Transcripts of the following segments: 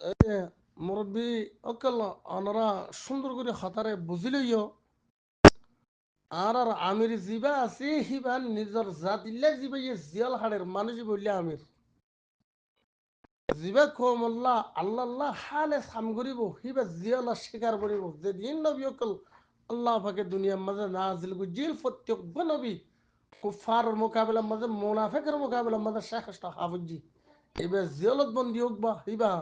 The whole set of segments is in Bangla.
এই যে মুরব্বী অকল অনরা সুন্দর করে হতারে বুঝিলইও আর আমির জিবা আছে হিবা নিজর জাতিল্লা জিবা ইয়ে জিয়াল হাড়ের মানুষ বললে আমির জিবা কমল্লা আল্লাহ আল্লাহ হালে সাম করিব হিবা জিয়ালা স্বীকার করিব যে দিন নবী অকল আল্লাহ পাকে দুনিয়ার মাঝে নাজিল জিল প্রত্যেক নবী কুফার মোকাবেলার মাঝে মুনাফিকের মোকাবেলার মাঝে শেখ হাফিজি এবার জিয়ালত বন্দি হোক বা হিবা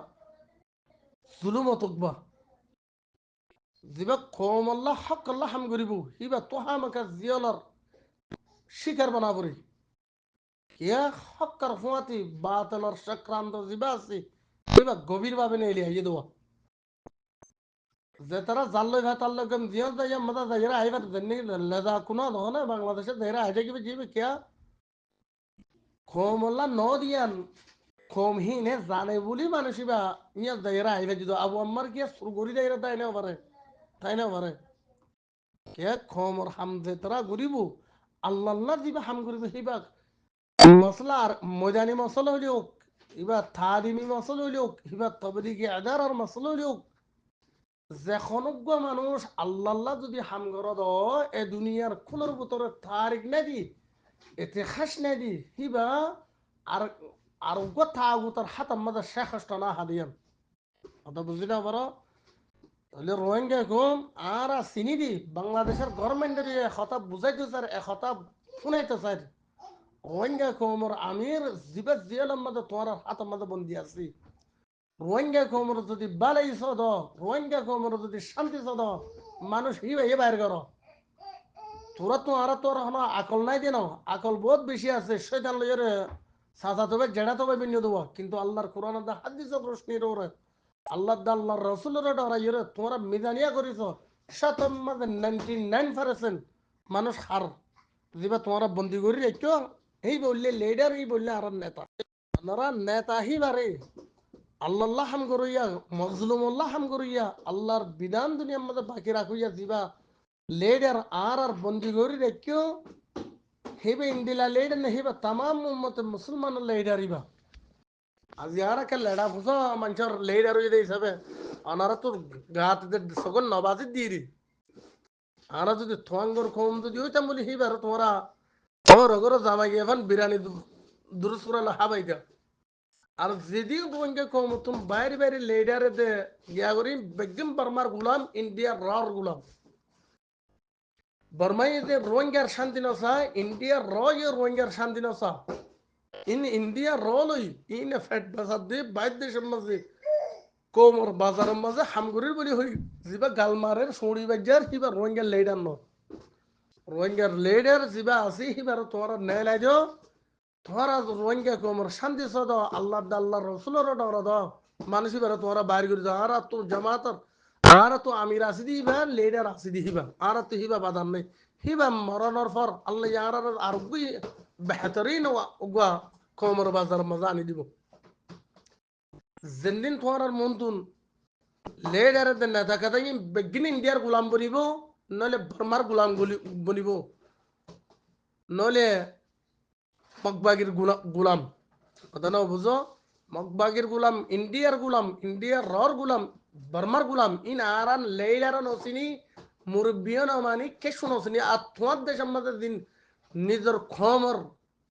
জুলুমত হোক বা জিবা কম আল্লাহ হক আল্লাহ হাম করিব হিবা তোহা আমাকে জিয়ালার শিকার বানাবরি ইয়া হক্কার ফুয়াতি বাতলর চক্রান্ত জিবা আছে হিবা গভীর ভাবে নেলি হাইয়ে দেওয়া যে তারা জানলই ভাই তার লোক জিয়াল যাইয়া মাথা যাইরা আইবার জেনে লেজা কোনো নহনে বাংলাদেশে যাইরা আইটা কি জিবে কিয়া কম আল্লাহ ন দিয়ান কম হিনে জানে বলি মানুষ বা ইয়া যাইরা আইবে যদি আবু আম্মার কিয়া সুরগরি যাইরা তাই না পারে কে খমর হাম যে তারা গরিব আল্লাহ আল্লাহ দিবা হাম করিবে হিবা মশলা আর ময়দানি মশলা হইলেও এবার থারিমি মশলা হইলেও এবার তবলিগি আদার আর মশলা হইলেও যেখনজ্ঞ মানুষ আল্লাহ আল্লাহ যদি হাম করদ এ দুনিয়ার খুনের ভিতরে তারিখ নাই দি এতে খাস নাই দি হিবা আর আর কথা আগতার হাতার মাঝে শেষ না হাদিয়ান কথা বুঝলি না পারো তাহলে রোহিঙ্গা কম আর চিনি দি বাংলাদেশের গভর্নমেন্টের কথা বুঝাইতে স্যার একথা শুনাইতে স্যার রোহিঙ্গা কমর আমির জিবা জিয়ালের মধ্যে তোমার হাতের মধ্যে বন্দি আছি রোহিঙ্গা কমর যদি বালাই সদ রোহিঙ্গা কমর যদি শান্তি সদ মানুষ হিবে এ বাইর কর তোরা তো আর তোর হলো আকল নাই দিন আকল বহুত বেশি আছে শয়তান লইয়ের সাজা তবে জেড়া তবে বিনিয়োগ দেবো কিন্তু আল্লাহর কোরআন হাদিস রোশনির ওরে আল্লাহ আল্লাহর রসুলের ডরাইয়ের তোমরা মিজানিয়া করিস শতম মাঝে 99% মানুষ হার যেবা তোমরা বন্দি করি রেখো এই বললে লিডার এই বললে আর নেতা আপনারা নেতা হি বারে আল্লাহ হাম করিয়া মজলুমুল্লাহ হাম করিয়া আল্লাহর বিধান দুনিয়ার মধ্যে বাকি রাখুইয়া দিবা লিডার আর বন্দি করি রেখো হেবে ইন্দিলা লিডার না হেবা তাম উম্মত মুসলমান লিডার ইবা আজ ইয়ারাকে লেডা ফুসো মানুষের লিডার হয়ে হিসাবে আনারা তো গাত সকল নবাজি দিয়ে আরা যদি থোয়াঙ্গর কম যদি হইতাম বলি হিবার তোমরা আমার ঘরে জামাই গিয়ে এখন বিরিয়ানি দুরুস করে হাবাইকা আর যেদিন তোমাকে কম তুমি বাইরে বাইরে লিডারে দে গিয়া করি বেগম বর্মার গুলাম ইন্ডিয়ার রর গুলাম বর্মাই যে রোহিঙ্গার শান্তি নসা ইন্ডিয়ার র রোহিঙ্গার শান্তি নসা ইন ইন্ডিয়া র লই ইন ফেট বাজার দিয়ে বাইর দেশের মাঝে কোমর বাজারের মাঝে হামগুড়ির বলি হই যিবা গালমারের সৌড়ি বাজার কিবা রোহিঙ্গার লিডার ন রোহিঙ্গার লিডার যিবা আছে সিবার তোমার ন্যায় লাই দিও তোমার রোহিঙ্গা কোমর শান্তি সদ আল্লাহ আল্লাহ রসুলের ডর দ মানুষ এবার তোমরা বাইর করে দাও আর তো জামাতর আর তো আমির আসি দিবা লিডার আসি দিবা আর তো হিবা বাদাম নেই হিবা মরণর পর আল্লাহ আর আর বেহতরিন উগা কোমর বাজার মজা আনি দিব যেদিন তোমার মন্তুন লেডার নেতা কথা বেগিন ইন্ডিয়ার গোলাম বনিব নলে বর্মার গোলাম বনিব নলে মগবাগির গোলাম কথা না বুঝো মগবাগির গোলাম ইন্ডিয়ার রর গোলাম বর্মার গোলাম ইন আরান লেডারন ওসিনি মুরব্বিয়ন মানি কেশুন ওসিনি আর তোমার দেশের মধ্যে দিন নিজের খমর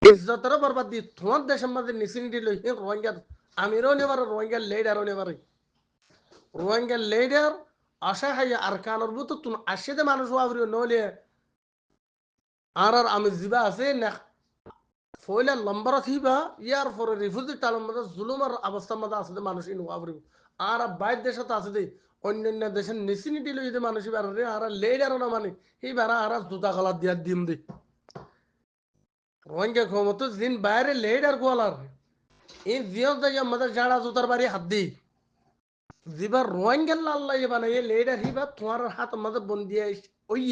ইজ্জতের বরবাদ দি তোমার দেশের মধ্যে নিচিনি দিল রোহিঙ্গার আমিরও নেবার রোহিঙ্গার লেডারও নেবার রোহিঙ্গার লেডার আশা হাই আর কানোর বুতো তুমি আসে মানুষ হওয়া নলে আর আমি জিবা আছে না ফয়লা লম্বর থিবা ইয়ার পরে রিফিউজি টালের মধ্যে জুলুমের অবস্থার মধ্যে আছে মানুষ ইন ওয়াবরি আর বাইর দেশে তো আছে অন্যান্য দেশের নিচিনি দিল যদি মানুষ বারে আর লেডার না মানে এই বারা আর জুতা গলা দিয়া দিম দি রোহিঙ্গা ক্ষমতা দিন বাইরে লেডার গোয়ালার এই জিও যাই আমাদের জাড়া জুতার বাড়ি হাত দি জিবার রোহিঙ্গা আল্লাহ বানা এই লেডার হিবা তোমার হাত মধ্যে বন্দি ওই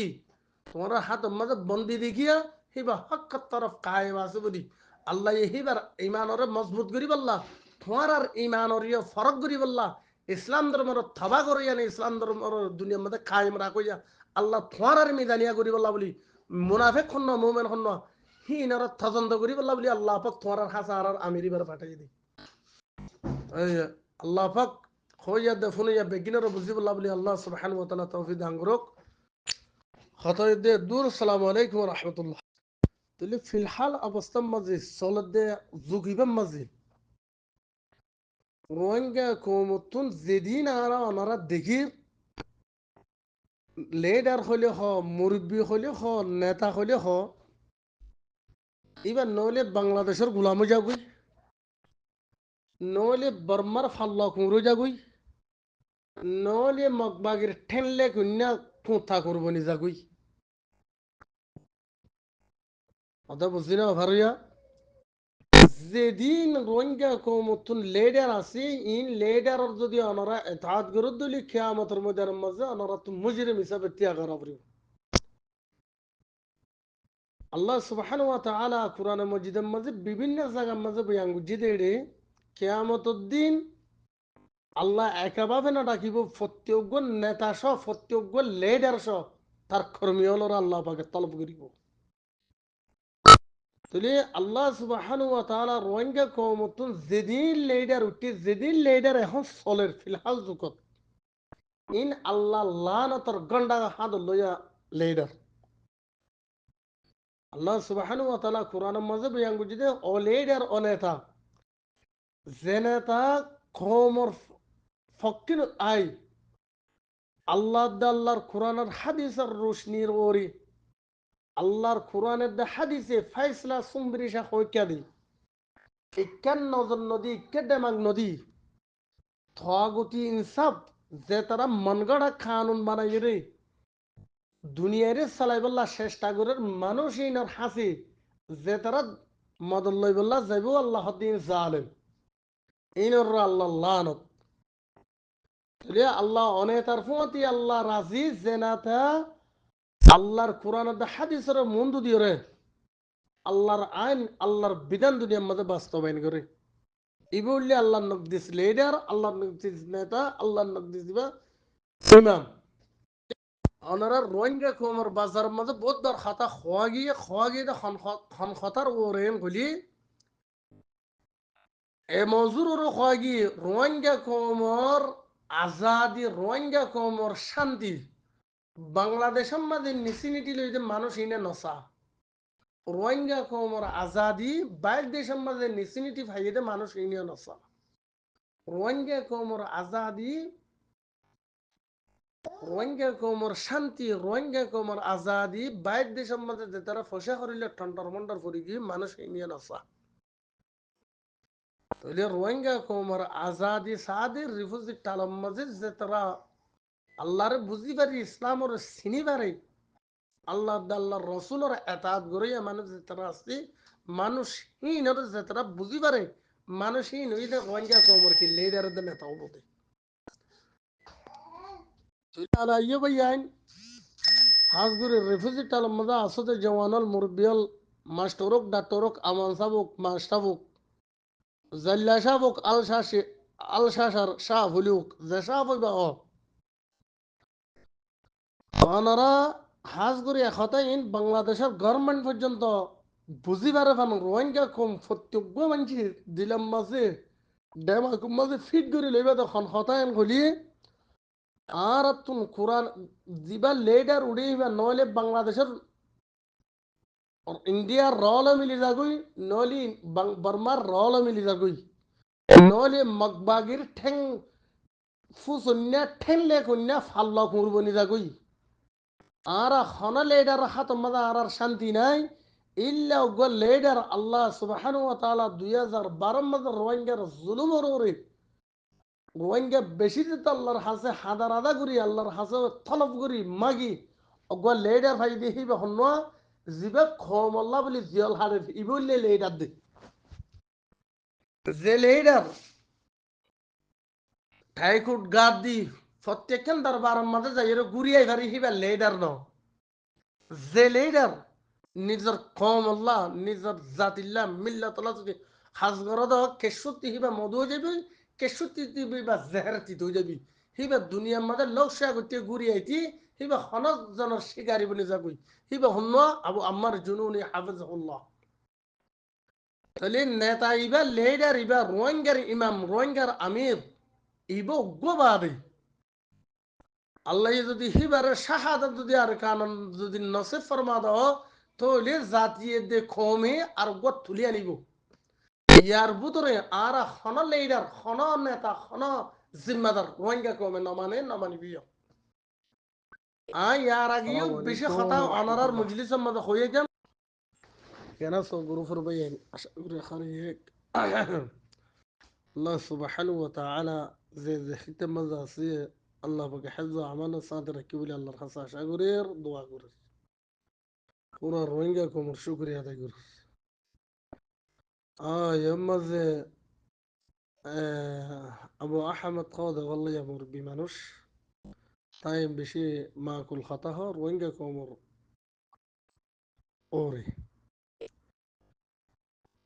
তোমার হাত মধ্যে বন্দি দেখিয়া হিবা হক তরফ কায়েম আছে বলি আল্লাহ হিবার ইমানরে মজবুত করি বললা তোমার আর ইমানর ফরক করি বললা ইসলাম ধর্মের থবা করিয়া নে ইসলাম ধর্মের দুনিয়ার মধ্যে কায়েম রাখিয়া আল্লাহ তোমার আর মিদানিয়া করি বললা বলি মুনাফেক খন্ন মোমেন খন্ন হি ইনার তদন্ত করি বললা বলি আল্লাহ পাক তোমার আর হাসা আর আমির এবার পাঠাই দি আল্লাহ পাক خويا دفوني يا بجينا رب زيب الله بلي الله سبحانه وتعالى توفيق دانغروك خطا يدي الدور السلام عليكم ورحمة الله تلي في الحال أبستم مزي صولد دي زوجيبا مزي روانجا كومتون زدين على أنارا دقيق ليدر خلي خو مربي خلي خو نتا خلي خو إيبا نولي بنغلاديشر غلامو جاگوي نولي برمر فالله كمرو جاگوي نولي مقباگير ঠেনলে كنا كونتا كوربوني جاگوي هذا بزينا ভারিয়া যেদিন রোহিঙ্গা কমতুন লেডার আছে ইন লেডার যদি ওনারা এতাত গরুদলি কিয়ামতের ময়দানের মাঝে ওনারা তো মুজরিম হিসাবে ত্যাগ করাবরি আল্লাহ সুবহানাহু ওয়া তাআলা কুরআনে মাজিদের মাঝে বিভিন্ন জায়গার মাঝে বয়ান গুজি দেড়ে কিয়ামতের দিন আল্লাহ একাভাবে না ডাকিব প্রত্যেক নেতা সহ প্রত্যেক লেডার সহ তার কর্মী হলরা আল্লাহ পাকে তলব করিব তাহলে আল্লাহ সুবহানাহু ওয়া তাআলা রোহিঙ্গা কওমতুন যেদিন লিডার উঠি যেদিন লিডার এখন চলের ফিলহাল যুগত ইন আল্লাহ লানতর গন্ডা হাত লইয়া লিডার আল্লাহ সুবহানাহু ওয়া তাআলা কোরআনের মাঝে বয়ান করছে যে ও লিডার ও নেতা যে নেতা কওমর ফকির আই আল্লাহর কোরআনের হাদিসের রোশনির ওরি আল্লাহর কোরআনের দা হাদিসে ফাইসলা সুমরিশা হইকা দি ইক্কান নজর নদী কেডেমাগ নদী থগতি ইনসাফ যে তারা মনগড়া কানুন বানাই রে দুনিয়ারে চালাইবল্লা চেষ্টা করে মানুষ ইনার হাসি যে তারা মদল লইবল্লা যাইব আল্লাহ দিন জালেম ইনর আল্লাহ লানত আল্লাহ অনেতার ফুঁতি আল্লাহ রাজি জেনাতা আল্লাহর কোরআন হাদিসের মন্দু দিয়ে রে আল্লাহর আইন আল্লাহর বিধান দুনিয়ার মধ্যে বাস্তবায়ন করে ইবুল্লি আল্লাহ নকদিস লিডার আল্লাহ নকদিস নেতা আল্লাহ নকদিস দিবা ইমাম ওনারা রোহিঙ্গা কোমর বাজার মাঝে বহুত বার খাতা খোয়া গিয়ে খন খতার ওরেন গলি এ মজুর ওর খোয়া গিয়ে রোহিঙ্গা কোমর আজাদি রোহিঙ্গা কোমর শান্তি বাংলাদেশের মাঝে নিচিনিটি লই যে মানুষ ইনে নসা রোহিঙ্গা কোমর আজাদি বাইর দেশের মাঝে নিচিনিটি ভাইয়ে মানুষ ইনে নসা রোহিঙ্গা কোমর আজাদি রোহিঙ্গা কোমর শান্তি রোহিঙ্গা কোমর আজাদি বাইর দেশের মধ্যে যে তারা ফসা করিলে ঠন্ডার মন্ডার করি গিয়ে মানুষ ইন্ডিয়ান আসা তাহলে রোহিঙ্গা কোমর আজাদি সাদি রিফুজি টালম মাঝে যে তারা আল্লাহর বুঝি পারি ইসলামর চিনি পারে আল্লাহ রসুলের এতাত গড়িয়া মানুষ যে তারা আসছে মানুষ হীনর যে তারা বুঝি পারে মানুষ হীন ওই রোহিঙ্গা কোমর কি লিডারদের নেতাও বলতে على يبين হাজগুড়ি রেফিউজি টাল মজা আসতে জওয়ানল মুরবিয়ল মাস্টরক ডাক্তরক আমান সাবুক মাস্টাবুক জাল্লা সাবুক আলশাসার শাহ হুলিউক যে শাহ হইবা ওনারা হাজগুড়ি একতাই ইন বাংলাদেশের গভর্নমেন্ট পর্যন্ত বুঝি পারে ফান রোহিঙ্গা কম প্রত্যেক মানছি দিলাম মাঝে ডেমাকুম মাঝে ফিট করে লইবা তখন হতায়ন হলি আর তুন কোরআন দিবা লেডার উড়ে নইলে বাংলাদেশের ইন্ডিয়ার রল মিলি যাগুই নলি বর্মার রল মিলি যাগুই নলি মগবাগির ঠেং ফুসন্যা ঠেংলে কন্যা ফাল্লা কুরবনি যাগুই আর হন লেডার হাত মজা আর শান্তি নাই ইল্লা গো লেডার আল্লাহ সুবহানাহু ওয়া তাআলা 2012 মধ্যে রোহিঙ্গার জুলুমের ওরে রোহিঙ্গা বেশি দিতে আল্লাহর হাসে হাদার আদা করি আল্লাহর হাসে তলব করি মাগি অগুয়া লেডার ভাই দেখি হন্যা জিবে খমল্লা বলি জিয়াল হারে ইবুল্লে লেডার দে যে লেডার ঠাইকুট গাদ দি প্রত্যেকখান দরবার মাঝে যাই ঘুরিয়াই ভারি হিবা লেডার ন যে লেডার নিজের কমল্লা নিজের জাতিল্লা মিল্লাতল্লাহ যদি হাজগরদ কেশুতি হিবা মধু যাবি কেশুতি দিবি বা জেহেরাতি ধুই যাবি হিবা দুনিয়ার মাঝে লৌসা করতে ঘুরিয়াইতি হিবা হনজ জনের শিকারি বলে যাবি হিবা হন্য আবু আম্মার জুনুনি হাফিজহুল্লাহ তাহলে নেতা ইবা লেডার ইবা রোহিঙ্গার ইমাম রোহিঙ্গার আমির ইব গোবাদি আল্লাহ যদি হিবারে শাহাদাত যদি আর কানন যদি নসিব ফরমা দাও তাহলে জাতিয়ে দে কমে আর গত তুলি আনিব ইয়ার ভিতরে আর হন লিডার হন নেতা হন জিম্মাদার রোহিঙ্গা কমে নমানে নমানিবিও ইয়ার আগেও আসসালামু বেশি আলাইকুম কথা অনারার রহমতুল্লাহ। মজলিসের মধ্যে হয়ে যান কেন সো গুরুফর ভাই আশা করি খালি الله سبحانه وتعالى زي ختم مزاسي الله بقى حفظه عمانا صادر كيولي الله رخصة شاقرير دعا قرر قرر روينجا كومر شكري هذا قرر يما زي أبو أحمد قاضي والله يمر بمنوش طيب بشي ما كل خطاها روينجا كومر أوري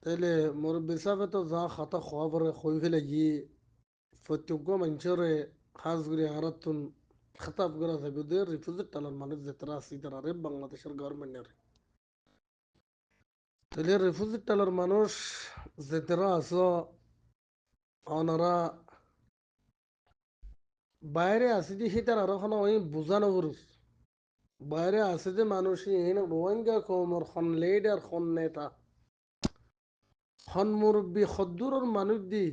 تالي مر بسافة ذا خطا خوابر خوي في لجي فتوكو منشر خاص قري عرضتن خطاب قرا سبيدير ريفوزت على المالك زي تراسي ترى ريب بنغلاديش الجورمنت تالي ريفوزت على المانوش زي تراسو অনারা বাইরে আছে যে সেটার আরো কোনো ওই বোঝানো করুস বাইরে আছে যে মানুষই রোহিঙ্গা কমর খন লিডার খন নেতা খন মুরব্বী খদ্দুরের মানুষ দি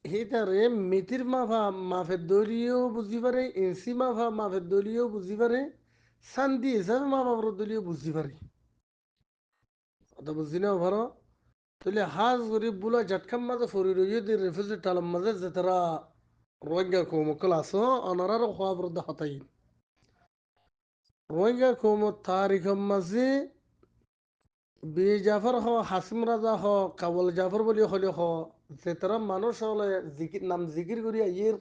সেইটারে মিতির মাফা মাফের দলীয় বুঝি পারে এনসি মাফা মাফের দলীয় বুঝি পারে শান্তি হিসাবে মা বাবার দলীয় বুঝি পারে কথা বুঝি না ভালো তাহলে হাজ গরিব বুলা ঝটকাম মাঝে ফরি রইয়ে দি রেফিউজি টালাম মাঝে যে তারা রোহিঙ্গা কম ক্লাস অনারার খবর দা হতাই রোহিঙ্গা কম তারিখ মাঝে বি জাফর হ হাসিম রাজা হ কাবুল জাফর বলি হলে হ যে তারা মানুষ হলে জিকির নাম জিকির করি আইয়ের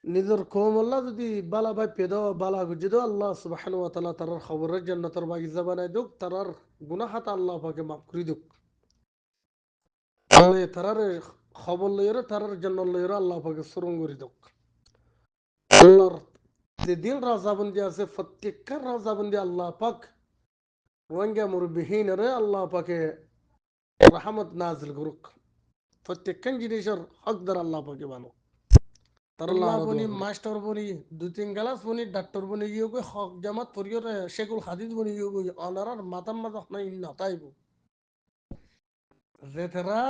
নিজের কৌমল্লা যদি বালা ভাই পেদ বালা গুজিদ আল্লাহ সুবহানাহু ওয়া তাআলা তার খবরের জান্নাতের বাগিচা বানাই দুক তারার গুনাহ হাতা আল্লাহ পাকে মাফ করি দুক তাহলে তারার খবর লইরে তারার জন্য লইরে আল্লাহ পাকে সুরঙ্গ করি দুক আল্লাহর যে দিন রাজাবন্দি আছে প্রত্যেকটা রাজাবন্দি আল্লাহ পাক রোহিঙ্গা মুরব্বিহীন রে আল্লাহ পাকে রহমত নাজিল করুক প্রত্যেকখান জিনিসের হকদার আল্লাহ পাকে বানো তার আল্লাহ আল্লাহ আরো বনি দোয়া করি। মাস্টার বনি দু তিন গালাস বনি ডাক্তার বনি গিয়ে গই হক জামাত পরিয়র শেখুল হাদিস বনি গিয়ে গই অনারার মাতাম মাতা নাই নতাইব যে তারা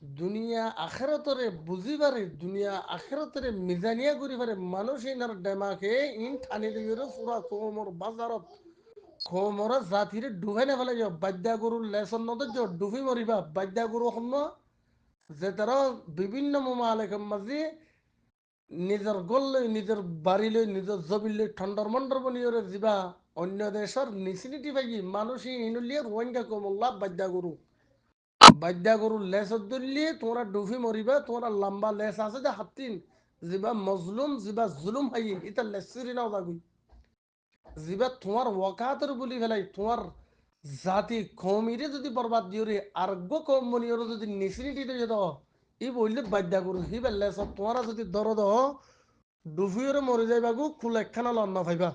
দুনিয়া আখেরাতরে বুঝি পারে দুনিয়া আখেরাতরে মিজানিয়া করি পারে মানুষ ইনার ডেমাকে ইন ঠানি দিয়ে পুরা কোমর বাজারত কোমর জাতিরে ডুবাই না ফেলে যাও বাদ্যা গরুর লেসন নদ ডুবি মরিবা বাদ্যা গরু হম যে তারা বিভিন্ন মামালেকের মাঝে নিজের গোল লৈ নিজের বাড়ি লৈ নিজের জবিল লৈ ঠণ্ডর মণ্ডর বনিয়রে যা অন্য দেশের নিচিনিটি পাই মানুষই ইনুলিয়ে রোহিঙ্গা কমল্লা বাদ্যা গরু লেসত ধরলিয়ে তোমরা ডুফি মরিবা তোমরা লম্বা লেস আছে যে হাতিন যিবা মজলুম যিবা জুলুম হাই এটা লেসিরি নাও যাগুই যিবা তোমার ওয়াকাতের বলি ফেলাই তোমার জাতি কমিরে যদি বরবাদ দিওরে আরগ্য কম মনিয়রে যদি নিচিনিটি দিয়ে দাও ই বললে বাদ্যা গরু হিবা লেসত তোমরা যদি দরদ ডুফিওরে মরে যাইবাগু খুল একখানা লন্না পাইবা